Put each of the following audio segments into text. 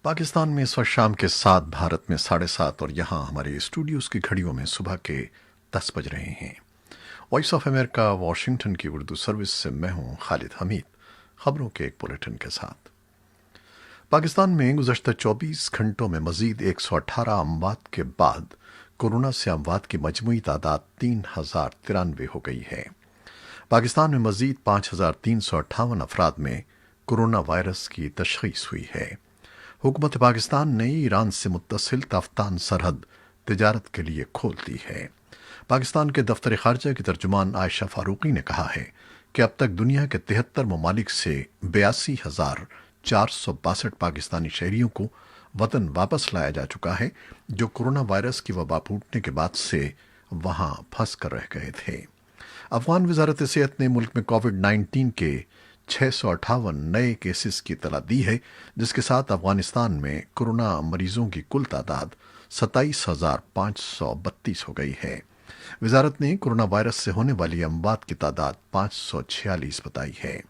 पाकिस्तान में इस वक्त शाम के 7, भारत में 7:30 और यहाँ हमारे स्टूडियोज़ की घड़ियों में सुबह के 10 बज रहे हैं। वॉइस ऑफ अमेरिका वॉशिंगटन की उर्दू सर्विस से मैं हूँ खालिद हमीद, खबरों के एक बुलेटिन के साथ। पाकिस्तान में गुज़श्ता 24 घंटों में मज़ीद 118 अमवात के बाद कोरोना से अमवात की मजमूई तादाद 3093 हो गई है। पाकिस्तान में मज़ीद 5358 अफराद में कोरोना वायरस की तशख़ीस हुई है। हुकूमत पाकिस्तान ने ईरान से मुत्तसिल तफ्तान सरहद तिजारत के लिए खोल दी है। पाकिस्तान के दफ्तर खारजा की तर्जुमान आयशा फारूकी ने कहा है कि अब तक दुनिया के 73 ममालिक से 82,462 पाकिस्तानी शहरियों को वतन वापस लाया जा चुका है, जो कोरोना वायरस की वबा फूटने के बाद से वहां फंस कर रह गए थे। अफगान वजारत सेहत ने मुल्क में कोविड-19 के 658 नए केसेस की इतला दी है, जिसके साथ अफगानिस्तान में कोरोना मरीजों की कुल तादाद 27,532 हो गई है। वजारत ने कोरोना वायरस से होने वाली अमवात की तादाद 546 बताई है।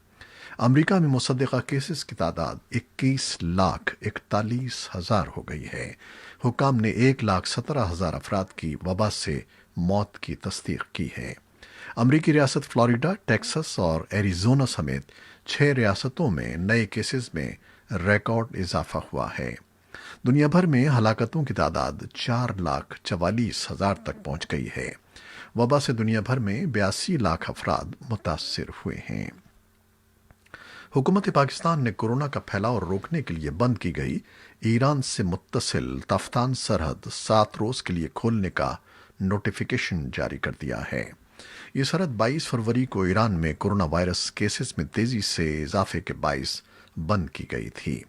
अमरीका में मुसद्दक़ा केसेस की तादाद 21,41,000 हो गई है। हुक्काम ने 1,17,000 अफराद की वबा से मौत की तस्दीक की है। अमरीकी रियासत फ्लोरिडा, टेक्सास और एरिजोना समेत 6 रियासतों में नए केसेस में रिकॉर्ड इजाफा हुआ है। दुनिया भर में हलाकतों की तादाद 4,44,000 तक पहुंच गई है। वबा से दुनिया भर में 82 लाख अफराद मुतासिर हुए हैं। हुकूमत पाकिस्तान ने कोरोना का फैलाव रोकने के लिए बंद की गई ईरान से मुत्तसिल तफ्तान सरहद 7 रोज के लिए खोलने का नोटिफिकेशन जारी कर दिया है। ये सरहद 22 फरवरी को ईरान में कोरोना वायरस केसेस में तेजी से इजाफे के बाइस बंद की गई थी।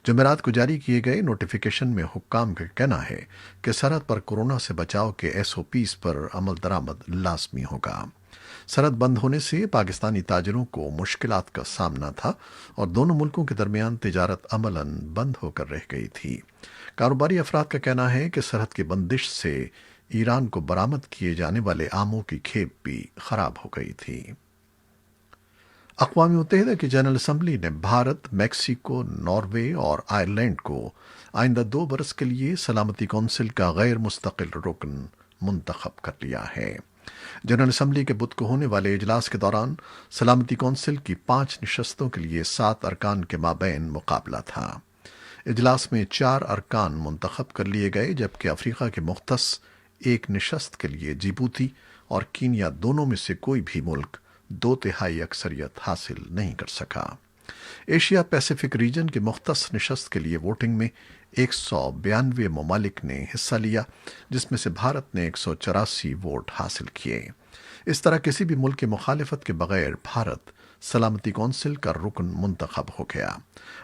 जुमेरात को जारी किए गए नोटिफिकेशन में हुक्काम का कहना है कि सरहद पर कोरोना से बचाव के एसओपीज पर अमल दरामद लाजमी होगा। सरहद बंद होने से पाकिस्तानी ताजरों को मुश्किलात का सामना था और दोनों मुल्कों के दरमियान तिजारत अमलन बंद होकर रह गई थी। कारोबारी अफराद का कहना है कि सरहद की बंदिश से ईरान को बरामद किए जाने वाले आमों की खेप भी खराब हो गई थी। अक़वाम मुत्तहिदा की जनरल असम्बली ने भारत, मैक्सिको, नॉर्वे और आयरलैंड को आइंदा 2 बरस के लिए सलामती कौंसिल का गैर मुस्तकिल रुकन मुंतखब कर लिया है। जनरल असम्बली के बुध को होने वाले इजलास के दौरान सलामती कौंसिल की 5 नशस्तों के लिए 7 अरकान के माबैन मुकाबला था। इजलास में 4 अरकान मुंतखब कर लिए गए, जबकि अफ्रीका के मुख्तस एक नशस्त के लिए जिबूती और कीनिया दोनों में से कोई भी मुल्क 2/3 अक्सरियत हासिल नहीं कर सका। एशिया पैसिफिक रीजन के मुख्तस नशस्त के लिए वोटिंग में 192 ममालिक ने हिस्सा लिया, जिसमें से भारत ने 184 वोट हासिल किए। इस तरह किसी भी मुल्क की मुखालिफत के बगैर भारत सलामती कौंसिल का रुकन मुंतखब हो गया।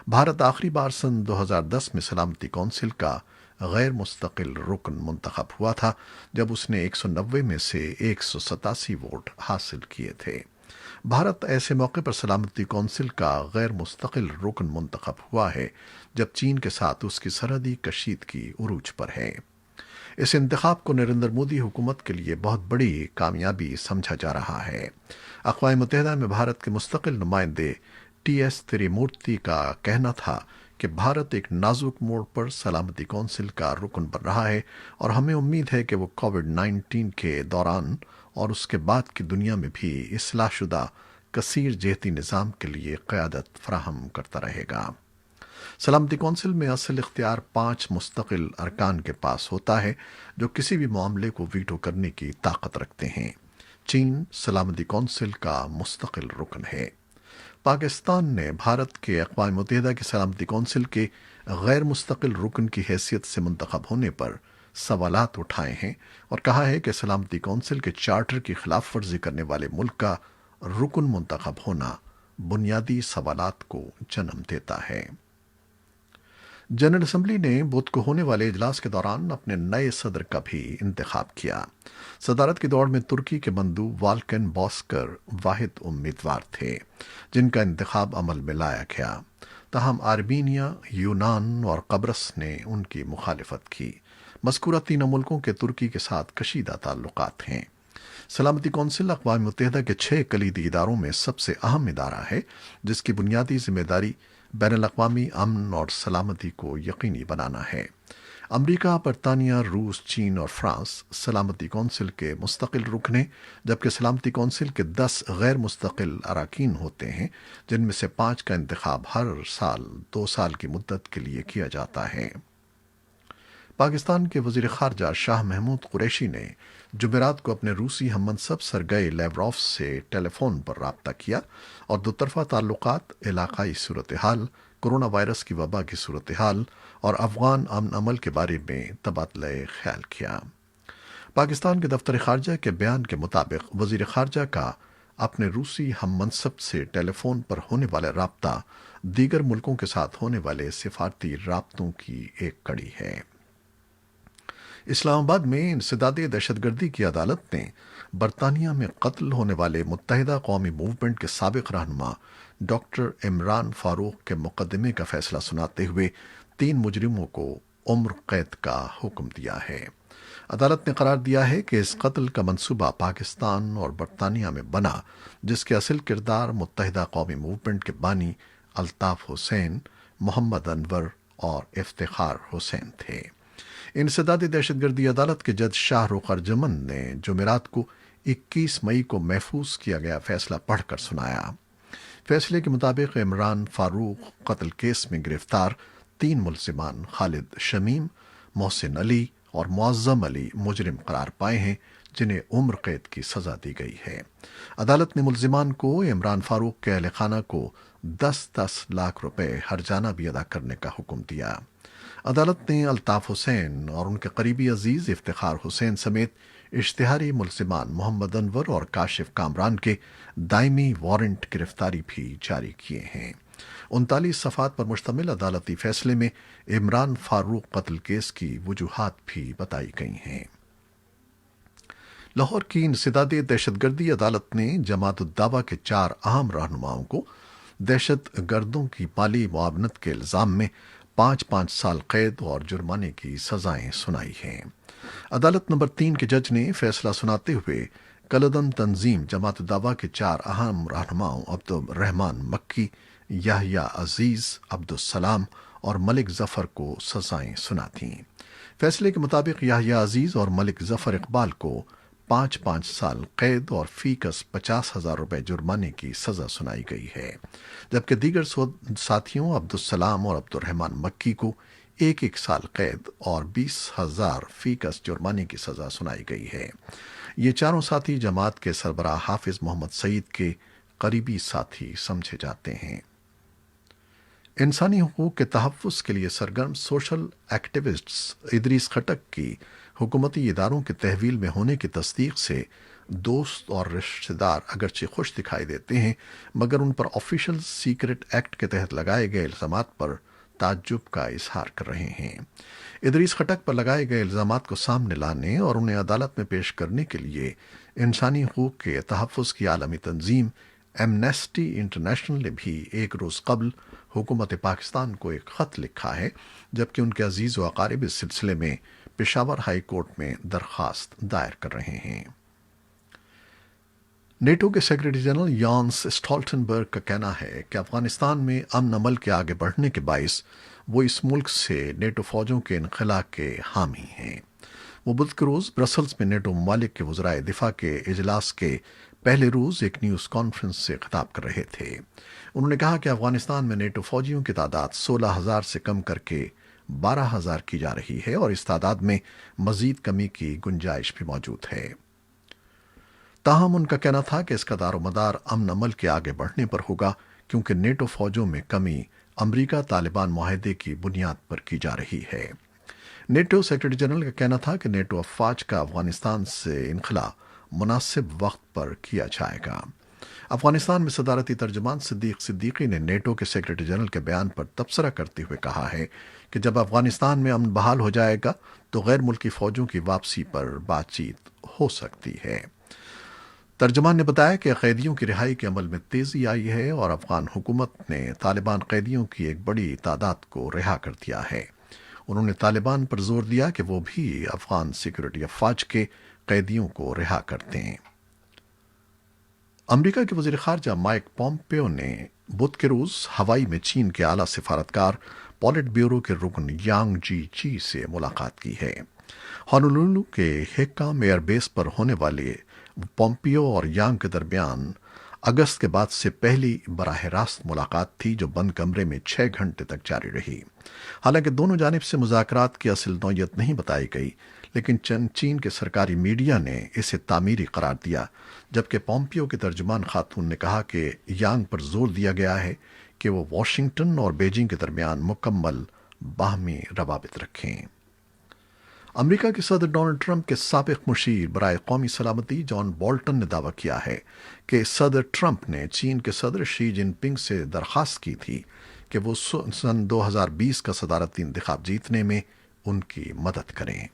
भारत आखिरी बार सन 2010 में सलामती कौंसिल का गैर मुस्तकिल रुकन मुंतखब हुआ था, जब उसने 190 में से 187 वोट हासिल किए थे। भारत ऐसे मौके पर सलामती कौंसिल का गैर मुस्तकिल रुकन मुंतखब हुआ है जब चीन के साथ उसकी सरहदी कशीदगी उरूज पर है। इस इंतखाब को नरेंद्र मोदी हुकूमत के लिए बहुत बड़ी कामयाबी समझा जा रहा है। अक़वाम मुत्तहिदा में भारत के मुस्तकिल नुमाइंदे टी.एस. तिरुमूर्ति का कहना था कि भारत एक नाजुक मोड़ पर सलामती कौंसिल का रुकन बन रहा है और हमें उम्मीद है कि वो कोविड-19 के दौरान और उसके बाद की दुनिया में भी इस्लाहशुदा कसीर जहती निज़ाम के लिए क़यादत फराहम करता रहेगा। सलामती कौंसिल में असल इख्तियार 5 मुस्तकिल अरकान के पास होता है, जो किसी भी मामले को वीटो करने की ताकत रखते हैं। चीन सलामती कौंसिल का मुस्तकिल रुकन है। पाकिस्तान ने भारत के अक़वाम मुत्तहिदा की सलामती कौंसिल के गैर मुस्तकिल रुकन की हैसियत से मुंतखब होने पर सवालात उठाए हैं और कहा है कि सलामती कौंसिल के चार्टर की खिलाफ वर्जी करने वाले मुल्क का रुकन मुंतखब होना बुनियादी सवालात को जन्म देता है। जनरल असम्बली ने बुध को होने वाले इजलास के दौरान अपने नए सदर का भी इंतखाब किया। सदारत की दौड़ में तुर्की के मंदूब वाल्कन बॉस्कर वाहिद उम्मीदवार थे जिनका इंतखाब अमल में लाया गया। तहम आर्मीनिया, यूनान और कब्रस ने उनकी मुखालिफत की। मज़कूरा तीनों मुल्कों के तुर्की के साथ कशीदा ताल्लुकात हैं। सलामती कौंसिल अक़वाम मुत्तहिदा के 6 कलीदी इदारों में सबसे अहम इदारा है, जिसकी बुनियादी जिम्मेदारी بین الاقوامی امن اور سلامتی کو یقینی بنانا ہے۔ امریکہ، برطانیہ، روس، چین اور فرانس سلامتی کونسل کے مستقل رکن ہیں، جبکہ سلامتی کونسل کے 10 غیر مستقل اراکین ہوتے ہیں، جن میں سے 5 کا انتخاب ہر سال 2 سال کی مدت کے لیے کیا جاتا ہے۔ پاکستان کے وزیر خارجہ شاہ محمود قریشی نے جمعرات کو اپنے روسی ہم منصب سرگئی لیوروف سے ٹیلی فون پر رابطہ کیا اور دو طرفہ تعلقات، علاقائی صورتحال، کرونا وائرس کی وبا کی صورتحال اور افغان امن عمل کے بارے میں تبادلہ خیال کیا۔ پاکستان کے دفتر خارجہ کے بیان کے مطابق وزیر خارجہ کا اپنے روسی ہم منصب سے ٹیلی فون پر ہونے والا رابطہ دیگر ملکوں کے ساتھ ہونے والے سفارتی رابطوں کی ایک کڑی ہے۔ اسلام آباد میں انسداد دہشت گردی کی عدالت نے برطانیہ میں قتل ہونے والے متحدہ قومی موومنٹ کے سابق رہنما ڈاکٹر عمران فاروق کے مقدمے کا فیصلہ سناتے ہوئے 3 مجرموں کو عمر قید کا حکم دیا ہے۔ عدالت نے قرار دیا ہے کہ اس قتل کا منصوبہ پاکستان اور برطانیہ میں بنا، جس کے اصل کردار متحدہ قومی موومنٹ کے بانی الطاف حسین، محمد انور اور افتخار حسین تھے۔ انسداد دہشت گردی عدالت کے جج شاہ رخ ارجمن نے جمعرات کو 21 مئی کو محفوظ کیا گیا فیصلہ پڑھ کر سنایا۔ فیصلے کے مطابق عمران فاروق قتل کیس میں گرفتار 3 ملزمان خالد شمیم، محسن علی اور معظم علی مجرم قرار پائے ہیں، جنہیں عمر قید کی سزا دی گئی ہے۔ عدالت نے ملزمان کو عمران فاروق کے اہل خانہ کو 10-10 لاکھ روپے ہرجانہ بھی ادا کرنے کا حکم دیا۔ عدالت نے الطاف حسین اور ان کے قریبی عزیز افتخار حسین سمیت اشتہاری ملزمان محمد انور اور کاشف کامران کے دائمی وارنٹ گرفتاری بھی جاری کیے ہیں۔ 39 صفحات پر مشتمل عدالتی فیصلے میں عمران فاروق قتل کیس کی وجوہات بھی بتائی گئی ہیں۔ لاہور کی انسداد دہشت گردی عدالت نے جماعت الدعوہ کے 4 اہم رہنماؤں کو دہشت گردوں کی مالی معاونت کے الزام میں 5-5 سال قید اور جرمانے کی سزائیں سنائی ہیں۔ عدالت نمبر 3 کے جج نے فیصلہ سناتے ہوئے کلدن تنظیم جماعت الدعوہ کے 4 اہم رہنماؤں عبد الرحمان مکی، یحییٰ عزیز، عبد السلام اور ملک ظفر کو سزائیں سنا دیں۔ فیصلے کے مطابق یحییٰ عزیز اور ملک ظفر اقبال کو 5-5 سال قید اور فی کس 50,000 روپے جرمانے کی سزا سنائی گئی ہے، جبکہ دیگر ساتھیوں عبد السلام اور عبد الرحمان مکی کو 1-1 سال قید اور 20,000 فی کس جرمانے کی سزا سنائی گئی ہے۔ یہ چاروں ساتھی جماعت کے سربراہ حافظ محمد سعید کے قریبی ساتھی سمجھے جاتے ہیں۔ انسانی حقوق کے تحفظ کے لیے سرگرم سوشل ایکٹیوسٹس ادریس خٹک کی حکومتی اداروں کے تحویل میں ہونے کی تصدیق سے دوست اور رشتہ دار اگرچہ خوش دکھائی دیتے ہیں، مگر ان پر آفیشل سیکرٹ ایکٹ کے تحت لگائے گئے الزامات پر تعجب کا اظہار کر رہے ہیں۔ ادریس خٹک پر لگائے گئے الزامات کو سامنے لانے اور انہیں عدالت میں پیش کرنے کے لیے انسانی حقوق کے تحفظ کی عالمی تنظیم ایمنسٹی انٹرنیشنل نے بھی 1 روز قبل حکومت پاکستان کو ایک خط لکھا ہے، جبکہ ان کے عزیز و اقارب اس سلسلے میں پشاور ہائی کورٹ میں درخواست دائر کر رہے ہیں۔ نیٹو کے سیکرٹری جنرل یانس اسٹالٹنبرگ کا کہنا ہے کہ افغانستان میں امن عمل کے آگے بڑھنے کے باعث وہ اس ملک سے نیٹو فوجوں کے انخلا کے حامی ہیں۔ وہ بدھ کے روز برسلز میں نیٹو ممالک کے وزرائے دفاع کے اجلاس کے پہلے روز ایک نیوز کانفرنس سے خطاب کر رہے تھے۔ انہوں نے کہا کہ افغانستان میں نیٹو فوجیوں کی تعداد 16,000 سے کم کر کے 12,000 کی جا رہی ہے اور اس تعداد میں مزید کمی کی گنجائش بھی موجود ہے۔ تاہم ان کا کہنا تھا کہ اس کا دار و مدار امن عمل کے آگے بڑھنے پر ہوگا، کیونکہ نیٹو فوجوں میں کمی امریکہ طالبان معاہدے کی بنیاد پر کی جا رہی ہے۔ نیٹو سیکرٹری جنرل کا کہنا تھا کہ نیٹو افواج کا افغانستان سے انخلا مناسب وقت پر کیا جائے گا۔ افغانستان میں صدارتی ترجمان صدیق صدیقی نے نیٹو کے سیکرٹری جنرل کے بیان پر تبصرہ کرتے ہوئے کہا ہے کہ جب افغانستان میں امن بحال ہو جائے گا تو غیر ملکی فوجوں کی واپسی پر بات چیت ہو سکتی ہے۔ ترجمان نے بتایا کہ قیدیوں کی رہائی کے عمل میں تیزی آئی ہے اور افغان حکومت نے طالبان قیدیوں کی ایک بڑی تعداد کو رہا کر دیا ہے۔ انہوں نے طالبان پر زور دیا کہ وہ بھی افغان سیکورٹی افواج کے قیدیوں کو رہا کر دیں۔ امریکہ کے وزیر خارجہ مائک پومپیو نے बुध के रोज हवाई में चीन के आला सिफारतकार पॉलिट ब्यूरो के रुकन यांग जी से मुलाकात की है। होनोलुलु के हेक्काम एयरबेस पर होने वाले पोम्पियो और यांग के दरमियान अगस्त के बाद से पहली बराह रास्त मुलाकात थी, जो बंद कमरे में 6 घंटे तक जारी रही। हालांकि दोनों जानिब से मुज़ाकरात की असल नौयत नहीं बताई गई, लेकिन चीन के सरकारी मीडिया ने इसे तामीरी करार दिया, जबकि पोम्पियो के तर्जुमान खातून ने कहा कि यांग पर जोर दिया गया है कि वो वाशिंगटन और बीजिंग के दरमियान मुकम्मल बाहमी रवाबित रखें। अमेरिका के सदर डोनाल्ड ट्रंप के साबिक मुशीर बराए कौमी सलामती जॉन बोल्टन ने दावा किया है कि सदर ट्रंप ने चीन के सदर शी जिनपिंग से दरख्वास्त की थी कि वो सन 2020 का सदारती इंतखाब जीतने में उनकी मदद करें।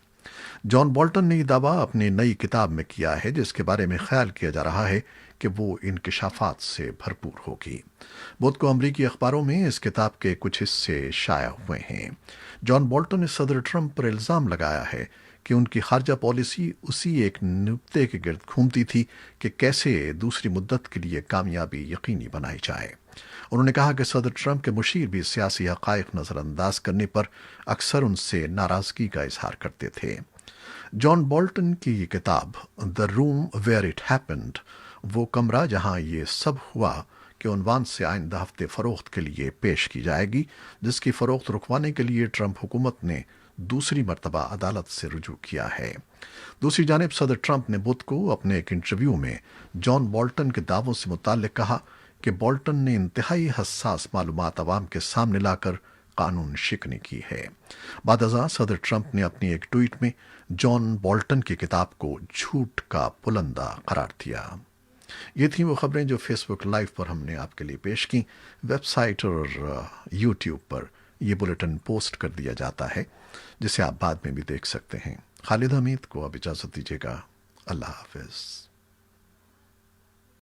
जॉन बोल्टन ने यह दावा अपनी नई किताब में किया है, जिसके बारे में ख्याल किया जा रहा है कि वो इंकशाफात से भरपूर होगी। बुध को अमरीकी अखबारों में इस किताब के कुछ हिस्से शाया हुए हैं। जॉन बोल्टन ने सदर ट्रंप पर इल्ज़ाम लगाया है कि उनकी खारजा पॉलिसी उसी एक नुक्ते के गिर्द घूमती थी कि कैसे दूसरी मुद्दत के लिए कामयाबी यकीनी बनाई जाए। उन्होंने कहा कि सदर ट्रंप के मुशीर भी सियासी हक़ाइक़ नज़रअंदाज करने पर अक्सर उनसे नाराज़गी का इजहार करते थे। जॉन बोल्टन की ये किताब the room where it happened, वो कमरा जहां ये सब हुआ, के उन्वान से आइंदा हफ्ते फ़रोख्त के लिए पेश की जाएगी, जिसकी फ़रोख्त रुकवाने के लिए ट्रंप हुकूमत ने दूसरी मरतबा अदालत से रुजू किया है। दूसरी जानिब सदर ट्रंप ने बुध को अपने एक इंटरव्यू में जॉन बोल्टन के दावों से मुताल्लिक कहा कि बोल्टन ने इंतहाई हसास मालूमात अवाम के सामने लाकर कानून शिकनी की है। बादअज़ां सदर ट्रंप ने अपनी एक ट्वीट में जॉन बोल्टन की किताब को झूठ का पुलंदा करार दिया। ये थी वो खबरें जो फेसबुक लाइव पर हमने आपके लिए पेश की। वेबसाइट और यूट्यूब पर ये बुलेटिन पोस्ट कर दिया जाता है, जिसे आप बाद में भी देख सकते हैं। खालिद हमीद को अब इजाज़त दीजिएगा। अल्लाह हाफ़िज़।